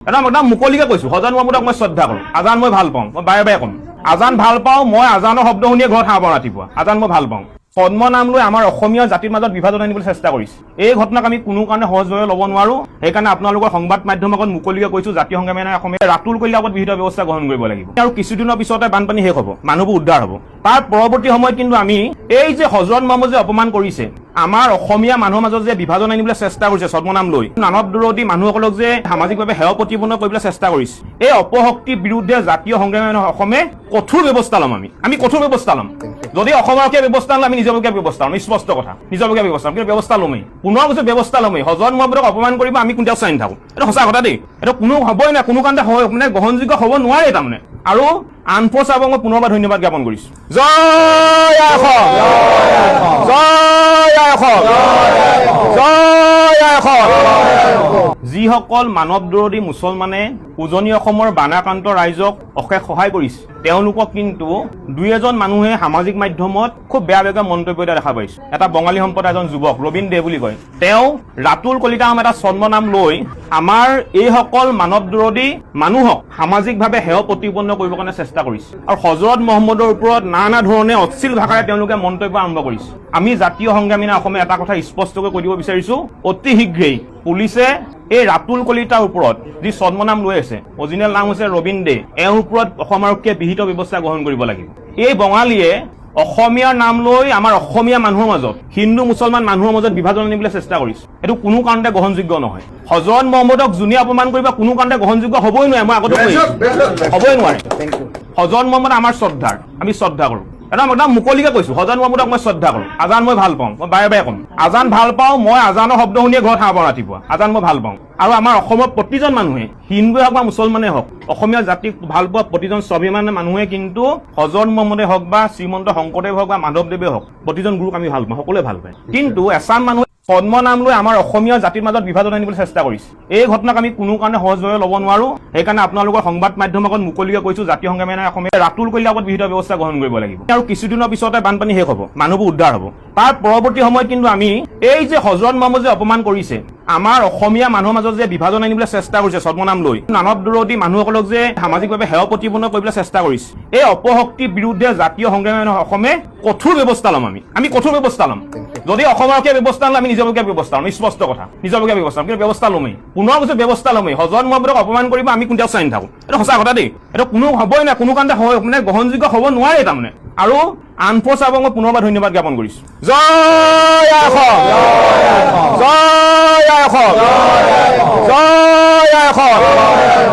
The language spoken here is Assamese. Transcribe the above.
একদম মুকলিকে কৈছো হজন মহম্মদক মই শ্ৰদ্ধা কৰোঁ আজান মই ভাল পাওঁ মই বাৰে বাৰে ক'ম আজান ভাল পাওঁ মই আজানৰ শব্দ শুনিয়ে ঘৰত সাৰ পাওঁ ৰাতিপুৱা আজান মই ভাল পাওঁ পদ্ম নাম লৈ আমাৰ অসমীয়া জাতিৰ মাজত বিভাজন আনিবলৈ চেষ্টা কৰিছে এই ঘটনাক আমি কোনো কাৰণে সহজভাৱে ল'ব নোৱাৰো সেইকাৰণে আপোনালোকৰ সংবাদ মাধ্যমৰ আগত মুকলিকে কৈছো জাতীয় সংগ্ৰামী অসমীয়া ৰাতুল কলিতাৰ ওপৰত বিহিত ব্যৱস্থা গ্ৰহণ কৰিব লাগিব আৰু কিছুদিনৰ পিছতে বানপানী শেষ হ'ব মানুহবোৰ উদ্ধাৰ হ'ব তাৰ পৰৱৰ্তী সময়ত কিন্তু আমি এই যে হজৰত মহম্মদ যে অপমান কৰিছে আমাৰ অসমীয়া মানুহৰ মাজত যে বিভাজন আনিবলৈ চেষ্টা কৰিছে ছদ্মনাম লৈ মানৱ বিৰোধী মানুহসকলক যে সামাজিকভাৱে হেয় প্ৰতিপন্ন কৰিবলৈ চেষ্টা কৰিছে এই অপশক্তিৰ বিৰুদ্ধে জাতীয় সংগ্ৰামী অসমে কঠোৰ ব্যৱস্থা ল'ম আমি কঠোৰ ব্যৱস্থা ল'ম যদি অসমৰকীয়া ব্যৱস্থা ল'ম আমি নিজৰকীয়া ব্যৱস্থা ল'ম স্পষ্ট কথা নিজৰকীয়া ব্যৱস্থা কিন্তু ব্যৱস্থা ল'মেই পুনৰ কৈছো ব্যৱস্থা ল'মেই হজৰত মহম্মদক অপমান কৰিব আমি কোনটাও চাই নাথাকো এইটো সঁচা কথা দেই এইটো কোনো হ'বই নাই কোনো কাৰণতে মানে গ্ৰহণযোগ্য হ'ব নোৱাৰে তাৰমানে আৰু আনফৰ্চ আবক মই পুনৰবাৰ ধন্যবাদ জ্ঞাপন কৰিছো জয় অসম জয় অসম জয় অসম যিসকল মানৱ বিৰোধী মুছলমানে উজনি অসমৰ বানাক্ৰান্ত ৰাইজক অশেষ সহায় কৰিছে তেওঁলোকক কিন্তু দুই এজন মানুহে সামাজিক মাধ্যমত খুব বেয়া বেয়া মন্তব্য দিয়া দেখা পাইছে এটা বঙালী সম্প্ৰদায়ৰ এজন যুৱক ৰবীন দে বুলি কয় তেওঁ ৰাতুল কলিতা নাম এটা ছদ্মনাম লৈ আমাৰ এইসকল মানৱ বিৰোধী মানুহক সামাজিকভাৱে হেয় প্ৰতিপন্ন কৰিবৰ কাৰণে চেষ্টা কৰিছে আৰু হজৰত মহম্মদৰ ওপৰত নানা ধৰণে অশ্লীল ভাষাৰে তেওঁলোকে মন্তব্য আৰম্ভ কৰিছে আমি জাতীয় সংগ্ৰামী অসমে এটা কথা স্পষ্টকৈ কৈ দিব বিচাৰিছো অতি শীঘ্ৰেই পুলিচে এই ৰাতুল কলিতাৰ ওপৰত যি ছদ্মনাম লৈ আছে অৰিজিনেল নাম হৈছে ৰবীন দে এওঁৰ ওপৰত অসম আৰক্ষীয়ে বিহিত ব্যৱস্থা গ্ৰহণ কৰিব লাগিব এই বঙালীয়ে অসমীয়াৰ নাম লৈ আমাৰ অসমীয়া মানুহৰ মাজত হিন্দু মুছলমান মানুহৰ মাজত বিভাজন আনিবলৈ চেষ্টা কৰিছে এইটো কোনো কাৰণতে গ্ৰহণযোগ্য নহয় হজৰত মহম্মদক যোনে অপমান কৰিব কোনো কাৰণতে গ্ৰহণযোগ্য হ'বই নোৱাৰে মই আগতে হ'বই নোৱাৰে হজৰত মহম্মদ আমাৰ শ্ৰদ্ধাৰ আমি শ্ৰদ্ধা কৰোঁ একদম মুকলিকে কৈছো হজৰত মহম্মদক মই শ্ৰদ্ধা কৰোঁ আজান মই ভাল পাওঁ মই বাৰে বাৰে ক'ম আজান ভাল পাওঁ মই আজানৰ শব্দ শুনিয়ে ঘৰত সাৰ পাওঁ ৰাতিপুৱা আজান মই ভাল পাওঁ আৰু আমাৰ অসমৰ প্ৰতিজন মানুহে হিন্দুৱে হওক বা মুছলমানে হওক অসমীয়া জাতিক ভাল পোৱা প্ৰতিজন স্বাভিমানী মানুহে কিন্তু হজৰত মহম্মদে হওক বা শ্ৰীমন্ত শংকৰদেৱ হওক বা মাধৱদেৱে হওক প্ৰতিজন গুৰুক আমি ভাল পাওঁ সকলোৱে ভাল পায় কিন্তু এচাম মানুহে পদ্ম নাম লৈ আমাৰ অসমীয়া জাতিৰ মাজত বিভাজন আনিবলৈ চেষ্টা কৰিছে এই ঘটনাক আমি কোনো কাৰণে সহজভাৱে ল'ব নোৱাৰো সেইকাৰণে আপোনালোকৰ সংবাদ মাধ্যমৰ আগত মুকলিকে কৈছো জাতীয় সংগ্ৰামী অসমীয়া ৰাতুল কলিতাৰ ওপৰত বিহিত ব্যৱস্থা গ্ৰহণ কৰিব লাগিব আৰু কিছুদিনৰ পিছতে বানপানী শেষ হ'ব মানুহবোৰ উদ্ধাৰ হ'ব তাৰ পৰৱৰ্তী সময়ত কিন্তু আমি এই যে হজৰত মহম্মদ যে অপমান কৰিছে আমাৰ অসমীয়া মানুহৰ মাজত যে বিভাজন আনিবলৈ চেষ্টা কৰিছে ছদ্মনাম লৈ মানৱ বিৰোধী মানুহসকলক যে সামাজিকভাৱে হেয় প্ৰতিপন্ন কৰিবলৈ চেষ্টা কৰিছে এই অপশক্তিৰ বিৰুদ্ধে জাতীয় সংগ্ৰামী অসমে কঠোৰ ব্যৱস্থা ল'ম আমি কঠোৰ ব্যৱস্থা ল'ম যদি অসমৰকীয়া ব্যৱস্থা ল'ম আমি নিজৰকীয়া ব্যৱস্থা ল'ম স্পষ্ট কথা নিজৰকীয়া ব্যৱস্থা কিন্তু ব্যৱস্থা ল'মেই পুনৰ কৈছো ব্যৱস্থা ল'মেই হজৰত মহম্মদক অপমান কৰিব আমি কোনটাও চাই নাথাকো এইটো সঁচা কথা দেই এইটো কোনো হ'বই নাই কোনো কাৰণতে মানে গ্ৰহণযোগ্য হ'ব নোৱাৰে তাৰমানে আৰু আনফৰ্চ আবক মই পুনৰবাৰ ধন্যবাদ জ্ঞাপন কৰিছো জয় অসম জয় অসম জয় অসম